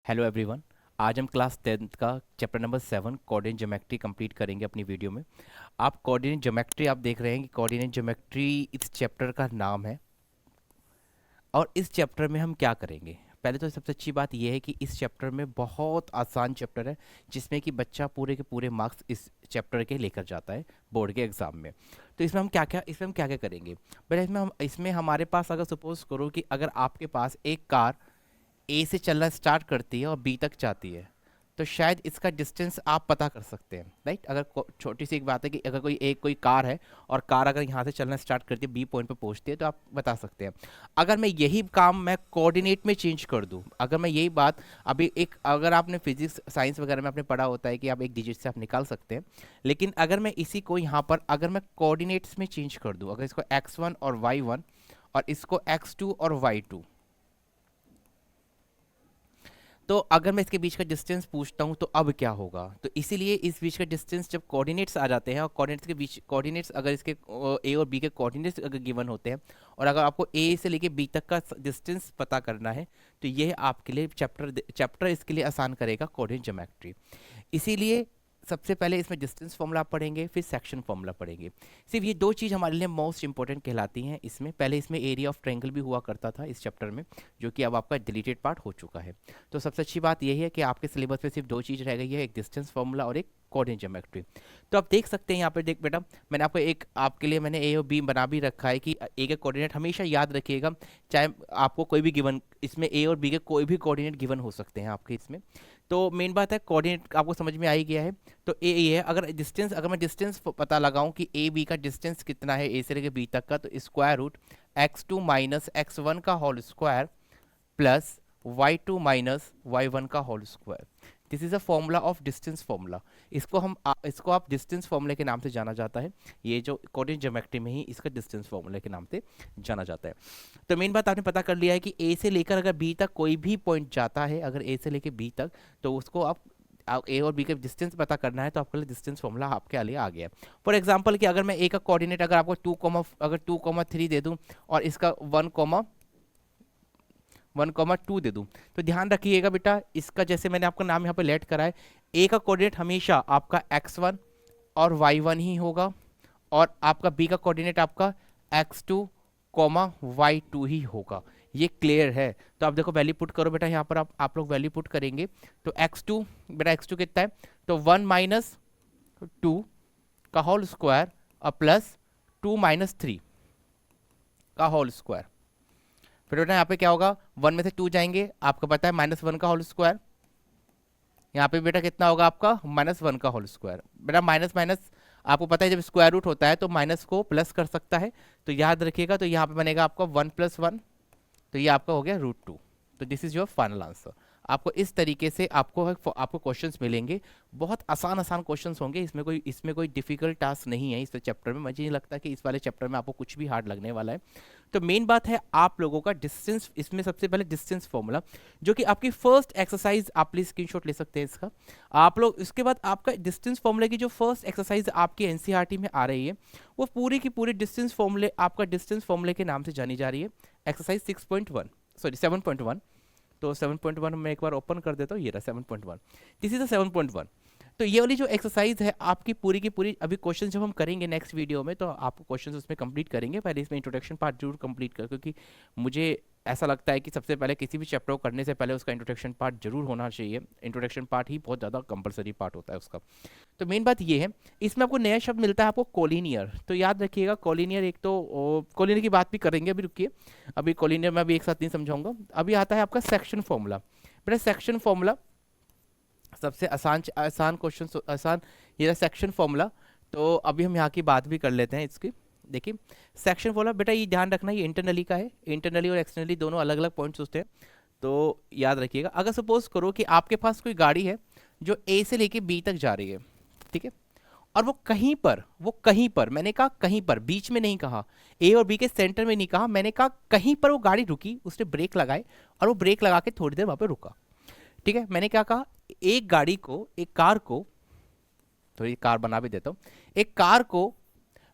Hello everyone. आज हम class 10th का chapter number 7 coordinate geometry complete करेंगे अपनी वीडियो में। आप कोऑर्डिनेट ज्योमेट्री आप देख रहे हैं कि कोऑर्डिनेट ज्योमेट्री इस चैप्टर का नाम है। और इस चैप्टर में हम क्या करेंगे, पहले तो सबसे अच्छी बात यह है कि इस चैप्टर में बहुत आसान चैप्टर है, जिसमें कि बच्चा पूरे के पूरे मार्क्स इस चैप्टर के लेकर जाता है बोर्ड के एग्जाम में। तो इसमें हम क्या क्या करेंगे। पहले इसमें हमारे पास अगर सपोज करो कि अगर आपके पास एक कार ए से चलना स्टार्ट करती है और बी तक जाती है, तो शायद इसका डिस्टेंस आप पता कर सकते हैं, राइट। अगर छोटी सी एक बात है कि अगर कोई कार है और कार अगर यहाँ से चलना स्टार्ट करती है, बी पॉइंट पे पहुँचती है, तो आप बता सकते हैं। अगर मैं यही काम मैं कोऑर्डिनेट में चेंज कर दूँ, अगर मैं यही बात अभी एक अगर आपने फिजिक्स साइंस वगैरह में आपने पढ़ा होता है कि आप एक डिजिट से आप निकाल सकते हैं, लेकिन अगर मैं इसी को यहाँ पर अगर मैं कोऑर्डिनेट्स में चेंज कर दूँ, अगर इसको x1 और y1 और इसको x2 और y2, तो अगर मैं इसके बीच का डिस्टेंस पूछता हूँ तो अब क्या होगा। तो इसीलिए इस बीच का डिस्टेंस जब कोऑर्डिनेट्स आ जाते हैं और कोऑर्डिनेट्स के बीच कोऑर्डिनेट्स अगर इसके ए और बी के कोऑर्डिनेट्स अगर गिवन होते हैं और अगर आपको ए से लेके बी तक का डिस्टेंस पता करना है, तो यह आपके लिए चैप्टर इसके लिए आसान करेगा कोऑर्डिनेट ज्योमेट्री। इसीलिए सबसे पहले इसमें डिस्टेंस फॉर्मूला पढ़ेंगे, फिर सेक्शन फॉर्मूला पढ़ेंगे। सिर्फ ये दो चीज़ हमारे लिए मोस्ट इंपॉर्टेंट कहलाती हैं इसमें। पहले इसमें एरिया ऑफ ट्रायंगल भी हुआ करता था इस चैप्टर में, जो कि अब आपका डिलीटेड पार्ट हो चुका है। तो सबसे अच्छी बात यही है कि आपके सिलेबस में सिर्फ दो चीज़ रह गई है, एक डिस्टेंस फॉर्मूला और एक कोऑर्डिनेट ज्योमेट्री। तो आप देख सकते हैं यहाँ पर, देख बेटा, मैंने आपको आपके लिए मैंने ए और बी बना भी रखा है कि ए के कोऑर्डिनेट हमेशा याद रखिएगा। चाहे आपको कोई भी गिवन, इसमें ए और बी के कोई भी कोऑर्डिनेट गिवन हो सकते हैं आपके इसमें। तो मेन बात है कोऑर्डिनेट आपको समझ में आ ही गया है। तो ए ये है, अगर मैं डिस्टेंस पता लगाऊं कि ए बी का डिस्टेंस कितना है ए से लेकर बी तक का, तो square root x2 minus x1 का whole square plus y2 minus y1 का whole square. This is a formula of distance formula. इसको आप डिस्टेंस फॉर्मूले के नाम से जाना जाता है। ये जो कोऑर्डिनेट ज्योमेट्री में ही इसका डिस्टेंस फॉर्मूले के नाम से जाना जाता है। तो मेन बात आपने पता कर लिया है कि ए से लेकर अगर बी तक कोई भी पॉइंट जाता है, अगर ए से लेकर बी तक, तो उसको आप ए और बी के डिस्टेंस पता करना है, तो आपके लिए डिस्टेंस फॉर्मूला आपके लिए आ गया। फॉर एग्जांपल कि अगर मैं ए का कोऑर्डिनेट अगर आपको 2,3 दे दूं और इसका 1,2 दे दूं, तो ध्यान रखिएगा बेटा, इसका जैसे मैंने आपका नाम यहाँ पे लेट करा है, ए का कोऑर्डिनेट हमेशा आपका x1 और y1 ही होगा, और आपका बी का कोऑर्डिनेट आपका x2 y2 ही होगा। ये क्लियर है। तो आप देखो वैल्यू पुट करो बेटा, यहाँ पर आप लोग वैल्यू पुट करेंगे तो x2 बेटा, x2 कितना है, तो 1 माइनस 2 का होल स्क्वायर और प्लस 2 माइनस 3 का होल स्क्वायर। फिर बेटा यहाँ पे क्या होगा, 1 में से 2 जाएंगे, आपको पता है -1 का होल स्क्वायर। यहाँ पे बेटा कितना होगा आपका -1 का होल स्क्वायर। बेटा माइनस माइनस आपको पता है जब स्क्वायर रूट होता है तो माइनस को प्लस कर सकता है, तो याद रखिएगा। तो यहाँ पे बनेगा आपका 1 + 1, तो ये आपका हो गया √2। तो this is your final answer. आपको इस तरीके से आपको क्वेश्चंस मिलेंगे। बहुत आसान आसान क्वेश्चंस होंगे, इसमें कोई डिफिकल्ट टास्क नहीं है इस चैप्टर में। मुझे नहीं लगता कि इस वाले चैप्टर में आपको कुछ भी हार्ड लगने वाला है। तो मेन बात है आप लोगों का डिस्टेंस, इसमें सबसे पहले डिस्टेंस फॉर्मूला, जो कि आपकी फर्स्ट एक्सरसाइज, आप प्लीज स्क्रीनशॉट ले सकते हैं इसका आप लोग। इसके बाद आपका डिस्टेंस फॉर्मूला की जो फर्स्ट एक्सरसाइज आपकी एनसीईआरटी में आ रही है, वो पूरी की पूरी डिस्टेंस फॉर्मूले, आपका डिस्टेंस फॉर्मूले के नाम से जानी जा रही है। एक्सरसाइज 7.1, तो 7.1 मैं एक बार ओपन कर देता हूँ, ये रहा 7.1। This is 7.1। तो ये वाली जो एक्सरसाइज है आपकी पूरी की पूरी, अभी क्वेश्चन जब हम करेंगे नेक्स्ट वीडियो में, तो आपको क्वेश्चन उसमें कंप्लीट करेंगे। पहले इसमें इंट्रोडक्शन पार्ट जरूर कंप्लीट कर, क्योंकि मुझे ऐसा लगता है कि सबसे पहले किसी भी चैप्टर को करने से पहले उसका इंट्रोडक्शन पार्ट जरूर होना चाहिए। इंट्रोडक्शन पार्ट ही बहुत ज़्यादा कंपलसरी पार्ट होता है उसका। तो मेन बात ये है, इसमें आपको नया शब्द मिलता है आपको कोलिनियर। तो याद रखिएगा कोलिनियर, एक तो कोलिनियर की बात भी करेंगे, अभी रुकिए, अभी कोलिनियर में अभी एक साथ नहीं समझाऊंगा। अभी आता है आपका सेक्शन फॉर्मूला। बेटा सेक्शन फॉर्मूला सबसे आसान क्वेश्चन, आसान, ये सेक्शन फॉर्मूला। तो अभी हम यहाँ की बात भी कर लेते हैं इसकी। देखिए सेक्शन फॉर्मूला बेटा, ये ध्यान रखना, ये इंटरनली का है। इंटरनली और एक्सटर्नली दोनों अलग अलग पॉइंट्स होते हैं, तो याद रखिएगा। अगर सपोज करो कि आपके पास कोई गाड़ी है जो ए से लेके बी तक जा रही है, ठीक है, और वो कहीं पर, मैंने कहा कहीं पर, बीच में नहीं कहा, ए और बी के सेंटर में नहीं कहा, मैंने कहा कहीं पर वो गाड़ी रुकी, उसने ब्रेक लगाए और वो ब्रेक लगा के थोड़ी देर वहां पर रुका, ठीक है। मैंने क्या कहा, एक कार को, थोड़ी कार बना भी देता हूं, एक कार को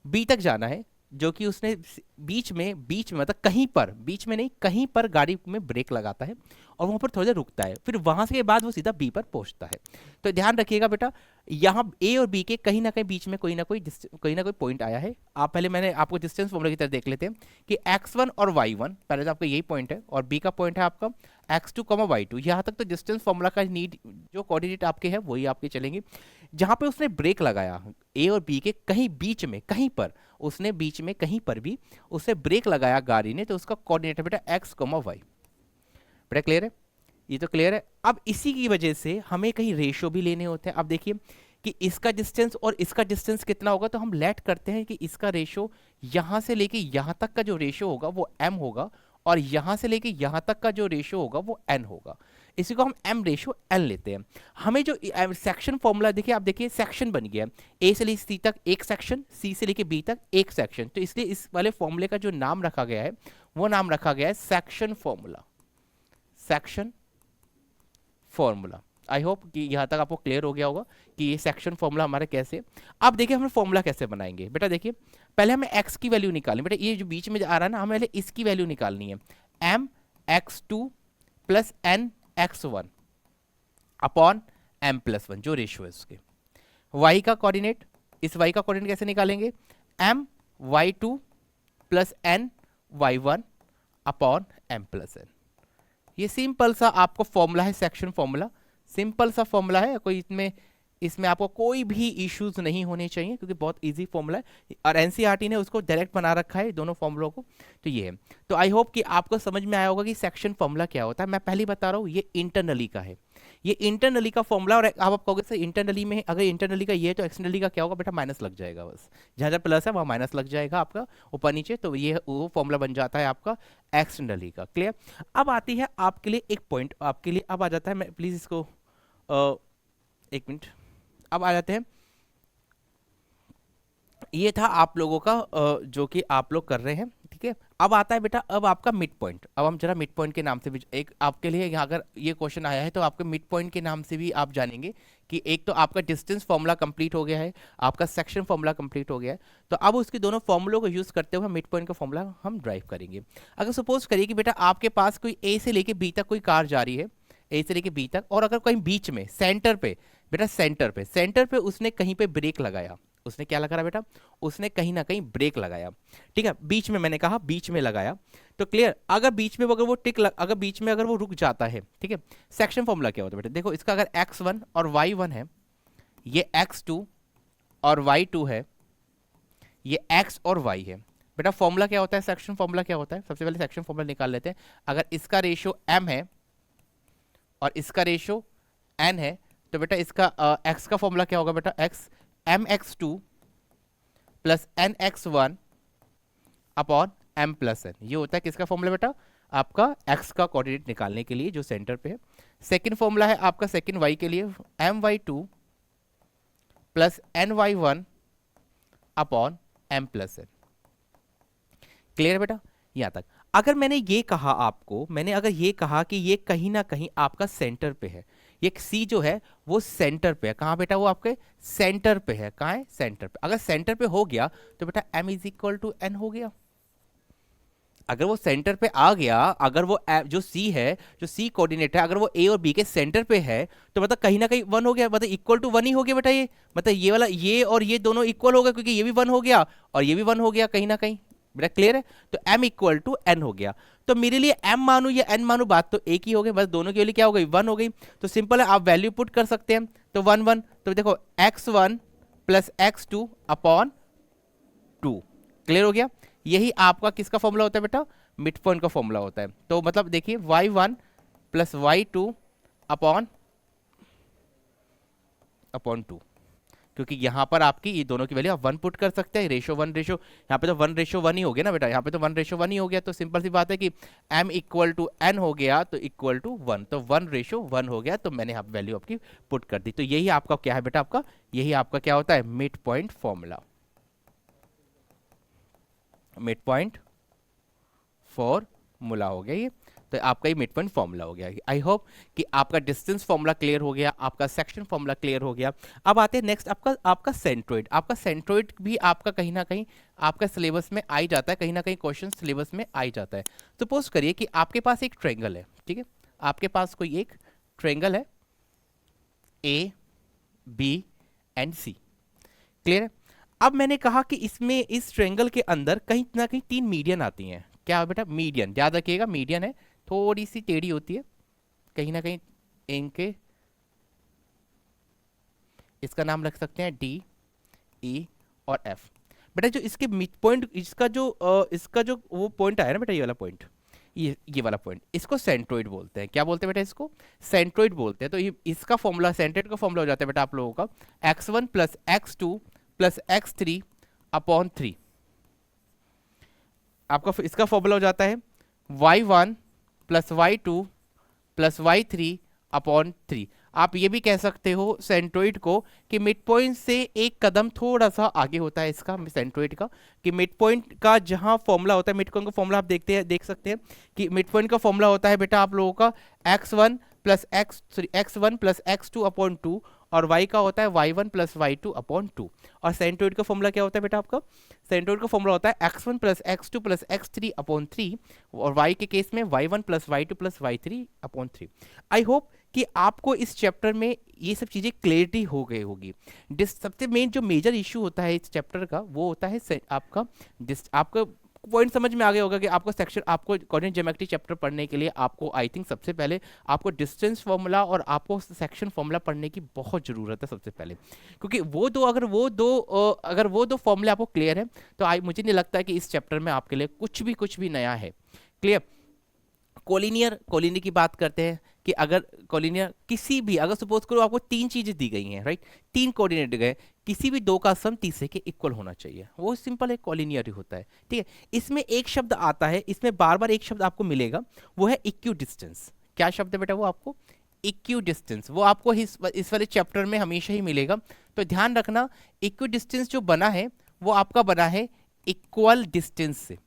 बी तक जाना है, जो कि उसने बीच में मतलब कहीं पर, बीच में नहीं कहीं पर गाड़ी में ब्रेक लगाता है और वहाँ पर थोड़ी देर रुकता है, फिर वहाँ से के बाद वो सीधा बी पर पहुँचता है। तो ध्यान रखिएगा बेटा, यहाँ ए और बी के कहीं ना कहीं बीच में कोई ना कोई पॉइंट आया है। आप पहले मैंने आपको डिस्टेंस फॉर्मूला की तरह देख लेते हैं कि x1 और y1 पहले तो आपका यही पॉइंट है और b का पॉइंट है आपका x2, y2। यहाँ तक तो डिस्टेंस फॉर्मूला का नीड, जो कोऑर्डिनेट आपके हैं वही आपके चलेंगे। जहाँ पे उसने ब्रेक लगाया ए और बी के कहीं बीच में, कहीं पर उसने बीच में कहीं पर भी उसने ब्रेक लगाया गाड़ी ने, तो उसका कोऑर्डिनेट है बेटा x, y। बेटा क्लियर है? ये तो क्लियर है। अब इसी की वजह से हमें कहीं रेशियो भी लेने होते हैं। अब देखिए कि इसका डिस्टेंस और इसका डिस्टेंस कितना होगा, तो हम लेट करते हैं कि इसका रेशियो यहां से लेके यहां तक का जो रेशियो होगा वो m होगा, और यहां से लेके यहां तक का जो रेशियो होगा वो n होगा। इसी को हम m रेशियो n लेते हैं। हमें जो सेक्शन फॉर्मूला देखिए, आप देखिए सेक्शन बन गया, a से लेके c तक एक सेक्शन, c से लेके b तक एक सेक्शन, तो इसलिए इस वाले फॉर्मूले का जो नाम रखा गया है वो नाम रखा गया है section formula. Section formula. I hope कि यहाँ तक आपको क्लियर हो गया होगा कि ये सेक्शन फॉर्मूला हमारा कैसे। अब देखिए हम फॉर्मूला कैसे बनाएंगे। बेटा देखिए पहले हमें x की वैल्यू निकालनी, बेटा ये जो बीच में आ रहा है ना, हमें पहले इसकी वैल्यू निकालनी है, m x2 plus n x1 upon m plus 1, जो रेशियो है उसके। y का कोऑर्डिनेट, इस y का कोऑर्डिनेट कैसे निकालेंगे, m y2 plus n y1 upon m plus n। ये सिंपल सा आपको फॉर्मूला है, सेक्शन फॉर्मूला, सिंपल सा फॉर्मूला है, कोई इसमें आपको कोई भी इश्यूज नहीं होने चाहिए क्योंकि बहुत इजी फॉर्मूला है और एनसीईआरटी ने उसको डायरेक्ट बना रखा है दोनों फॉर्मूलों को। तो ये है, तो आई होप कि आपको समझ में आया होगा कि सेक्शन फॉर्मूला क्या होता है। मैं पहले बता रहा हूँ ये इंटरनली का है, ये इंटरनली का फॉर्मूला। और आप कहोगे सर इंटरनली में अगर इंटरनली का ये है तो एक्सटर्नली का क्या होगा, बेटा माइनस लग जाएगा, बस जहाँ जहाँ प्लस है वहाँ माइनस लग जाएगा आपका ऊपर नीचे, तो ये वो फॉर्मूला बन जाता है आपका एक्सटर्नली का। क्लियर? अब आती है आपके लिए एक पॉइंट, आपके लिए अब आ जाता है, मैं प्लीज इसको एक मिनट, अब आ जाते हैं, ये था आप लोगों का जो कि आप लोग कर रहे हैं, ठीक है। अब आता है बेटा अब आपका मिड पॉइंट। अब हम जरा मिड पॉइंट के नाम से भी एक आपके लिए यहाँ अगर ये क्वेश्चन आया है तो आपके मिड पॉइंट के नाम से भी आप जानेंगे कि एक तो आपका डिस्टेंस फॉर्मूला कंप्लीट हो गया है, आपका सेक्शन फॉर्मूला कंप्लीट हो गया है, तो अब उसके दोनों फॉर्मूलों को यूज करते हुए मिड पॉइंट का फॉर्मूला हम ड्राइव करेंगे। अगर सपोज करिए कि बेटा आपके पास कोई ए से लेके बी तक कोई कार जा रही है, ए से लेके बी तक, और अगर कहीं बीच में सेंटर पे, बेटा सेंटर पे उसने कहीं पे ब्रेक लगाया, उसने क्या लगाया बेटा, उसने कहीं ना कहीं ब्रेक लगाया, ठीक है, बीच में, मैंने कहा बीच में लगाया, तो क्लियर। अगर बीच में अगर वो अगर बीच में अगर वो रुक जाता है, ठीक है, सेक्शन फॉर्मूला क्या होता है बेटा, देखो इसका अगर x1 और y1 है, ये x2 और y2 है, ये x और y है, बेटा फॉर्मूला क्या होता है, सेक्शन फॉर्मूला क्या होता है, सबसे पहले सेक्शन फॉर्मूला निकाल लेते हैं। अगर इसका रेशियो m है और इसका रेशियो n है, तो बेटा इसका x का फॉर्मूला क्या होगा बेटा, x mx2 plus nx1 upon m plus n। ये होता है किसका फॉर्मूला बेटा, आपका x का कोऑर्डिनेट निकालने के लिए जो सेंटर पे है। सेकंड फॉर्मूला है आपका सेकंड y के लिए, my2 plus ny1 upon m plus n। Clear बेटा यहां तक? अगर मैंने ये कहा आपको, मैंने अगर ये कहा कि ये कहीं ना कहीं आपका सेंटर पे है, ये सी जो है वो सेंटर पे है, कहाँ बेटा, वो आपके सेंटर पे है, कहाँ है, सेंटर पे। अगर सेंटर पे हो गया तो बेटा m is equal to n हो गया। अगर वो सेंटर पे आ गया, अगर वो जो c है, जो c कोऑर्डिनेट है, अगर वो a और b के सेंटर पे है, तो मतलब कहीं ना कहीं 1 हो गया, मतलब इक्वल टू 1 ही हो गया बेटा। ये मतलब ये वाला, ये और ये दोनों इक्वल हो गया क्योंकि ये भी 1 हो गया और ये भी 1 हो गया कहीं ना कहीं, बेटा क्लियर है। तो m इक्वल टू n हो गया, तो मेरे लिए m मानू या n मानू बात तो एक ही हो गई, बस दोनों की वैल्यू क्या हो गई, 1 हो गई। तो सिंपल है, आप वैल्यू पुट कर सकते हैं, तो 1 1, तो देखो x1 plus x2 upon 2। Clear हो गया? यही आपका किसका फॉर्मूला होता है बेटा, मिड पॉइंट का फॉर्मूला होता है। तो मतलब देखिए y1 प्लस y2 अपॉन 2, क्योंकि यहां पर आपकी ये दोनों की वैल्यू आप 1 पुट कर सकते हैं, रेशो 1 रेशो, यहाँ पे तो 1 रेशो 1 ही हो गया ना बेटा, यहाँ पे तो 1 रेशो 1 ही हो गया, तो सिंपल सी बात है कि m इक्वल टू n हो गया तो इक्वल टू 1, तो 1 रेशो 1 हो गया, तो मैंने यहाँ वैल्यू आपकी पुट कर दी। तो यही आपका क्या है बेटा, आपका यही आपका क्या होता है, mid point formula, mid point for formula हो गया ये। तो आपका ये मिड पॉइंट फॉर्मूला हो गया। आई होप कि आपका डिस्टेंस फॉर्मूला क्लियर हो गया, आपका सेक्शन फॉर्मूला क्लियर हो गया। अब आते हैं नेक्स्ट आपका सेंट्रोइड। आपका सेंट्रोइड भी आपका कहीं ना कहीं आपका सिलेबस में आ ही जाता है, कहीं ना कहीं क्वेश्चन सिलेबस में आ ही जाता है। सपोज करिए कि आपके पास एक ट्रायंगल है, ठीक है, आपके पास कोई एक ट्रायंगल है A B and C, clear है। अब मैंने कहा कि इसमें इस ट्रायंगल के अंदर कहीं ना कहीं 3 मीडियन आती हैं। क्या बेटा? मीडियन, याद रखिएगा मीडियन है, थोड़ी सी टेढ़ी होती है कहीं ना कहीं, इनके इसका नाम रख सकते हैं डी ई और एफ। बेटा जो इसके मिड पॉइंट, इसका जो वो पॉइंट आया ना बेटा, ये वाला पॉइंट, ये वाला पॉइंट, इसको सेंट्रोइड बोलते हैं। क्या बोलते हैं बेटा? इसको सेंट्रोइड बोलते हैं। तो ये इसका फॉर्मूला, सेंट्रोइड का फॉर्मूला हो जाता है बेटा आप लोगों का x1 plus x2 plus x3 upon 3। आपका इसका फॉर्मूला हो जाता है y1 plus y2 plus y3 upon 3। आप ये भी कह सकते हो सेंट्रोइड को कि मिड पॉइंट से एक कदम थोड़ा सा आगे होता है इसका सेंट्रोइड का, कि मिड पॉइंट का जहां फॉर्मूला होता है, मिड पॉइंट का फॉर्मूला आप देख सकते हैं कि मिड पॉइंट का फॉर्मूला होता है बेटा आप लोगों का x1 plus x1 plus x2 upon 2, और y का होता है y1 प्लस y2 अपॉन 2। और सेंट्रोइड का फॉर्मूला क्या होता है बेटा आपका? सेंट्रोइड का फॉर्मूला होता है x1 plus x2 plus x3 upon 3, और y के केस में y1 plus y2 plus y3 upon 3। I hope कि आपको इस चैप्टर में ये सब चीज़ें क्लियरिटी हो गई होगी। सबसे मेन जो मेजर इशू होता है इस चैप्टर का वो होता है आपका पॉइंट समझ में आ गया होगा कि आपको कोऑर्डिनेट ज्योमेट्री चैप्टर पढ़ने के लिए आपको आई थिंक सबसे पहले आपको डिस्टेंस फॉर्मूला और आपको सेक्शन फॉर्मूला पढ़ने की बहुत ज़रूरत है सबसे पहले, क्योंकि अगर वो दो फॉर्मूले आपको क्लियर है तो मुझे नहीं लगता है कि इस चैप्टर में आपके लिए कुछ भी नया है। क्लियर। कोलिनियर की बात करते हैं कि अगर कोलिनियर किसी भी, अगर सपोज करो आपको 3 चीजें दी गई हैं, राइट, 3 कोऑर्डिनेट गए, किसी भी 2 का सम तीसरे के इक्वल होना चाहिए, वो सिंपल एक कोलिनियर होता है। ठीक है, इसमें एक शब्द आता है, इसमें बार बार एक शब्द आपको मिलेगा, वो है इक्यू डिस्टेंस। क्या शब्द है बेटा? वो आपको इक्यू डिस्टेंस, वो आपको इस वाले चैप्टर में हमेशा ही मिलेगा। तो ध्यान रखना, इक्यू डिस्टेंस जो बना है वो आपका बना है इक्वल डिस्टेंस से।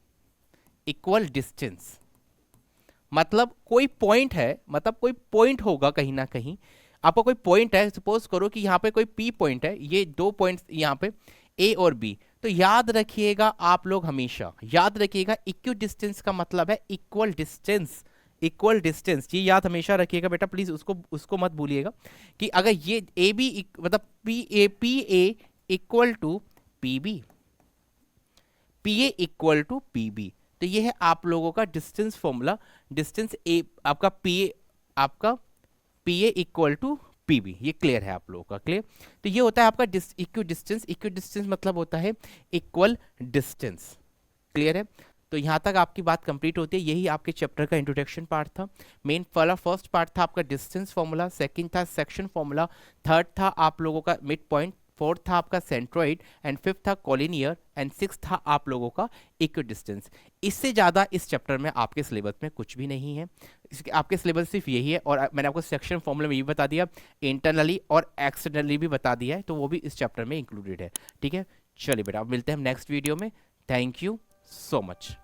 इक्वल डिस्टेंस मतलब कोई पॉइंट है, मतलब कोई पॉइंट होगा कहीं ना कहीं, आपका कोई पॉइंट है, सपोज करो कि यहाँ पे कोई पी पॉइंट है, ये 2 पॉइंट्स यहाँ पे ए और बी। तो याद रखिएगा, आप लोग हमेशा याद रखिएगा, इक्वल डिस्टेंस का मतलब है इक्वल डिस्टेंस। इक्वल डिस्टेंस ये याद हमेशा रखिएगा बेटा, प्लीज उसको मत भूलिएगा कि अगर ये ए बी मतलब P A equal to P B, P A equal to P B, तो ये है आप लोगों का डिस्टेंस फॉर्मूला। डिस्टेंस ए आपका P A equal to P B, ये क्लियर है आप लोगों का? क्लियर। तो ये होता है आपका इक्वल डिस्टेंस। इक्वल डिस्टेंस मतलब होता है इक्वल डिस्टेंस। क्लियर है। तो यहाँ तक आपकी बात कंप्लीट होती है। यही आपके चैप्टर का इंट्रोडक्शन पार्ट था। मेन फर्स्ट पार्ट था आपका डिस्टेंस फॉर्मूला, सेकंड था सेक्शन फॉर्मूला, थर्ड था आप लोगों का मिड पॉइंट, फोर्थ था आपका सेंट्रोइड, एंड फिफ्थ था कोलिनियर, एंड सिक्स था आप लोगों का इक्वल डिस्टेंस। इससे ज़्यादा इस चैप्टर में आपके सिलेबस में कुछ भी नहीं है। आपके सिलेबस सिर्फ यही है, और मैंने आपको सेक्शन फॉर्मूला में भी बता दिया, इंटरनली और एक्सटर्नली भी बता दिया है, तो वो भी इस चैप्टर में इंक्लूडेड है। ठीक है, चलिए बेटा, अब मिलते हैं हम नेक्स्ट वीडियो में। Thank you so much.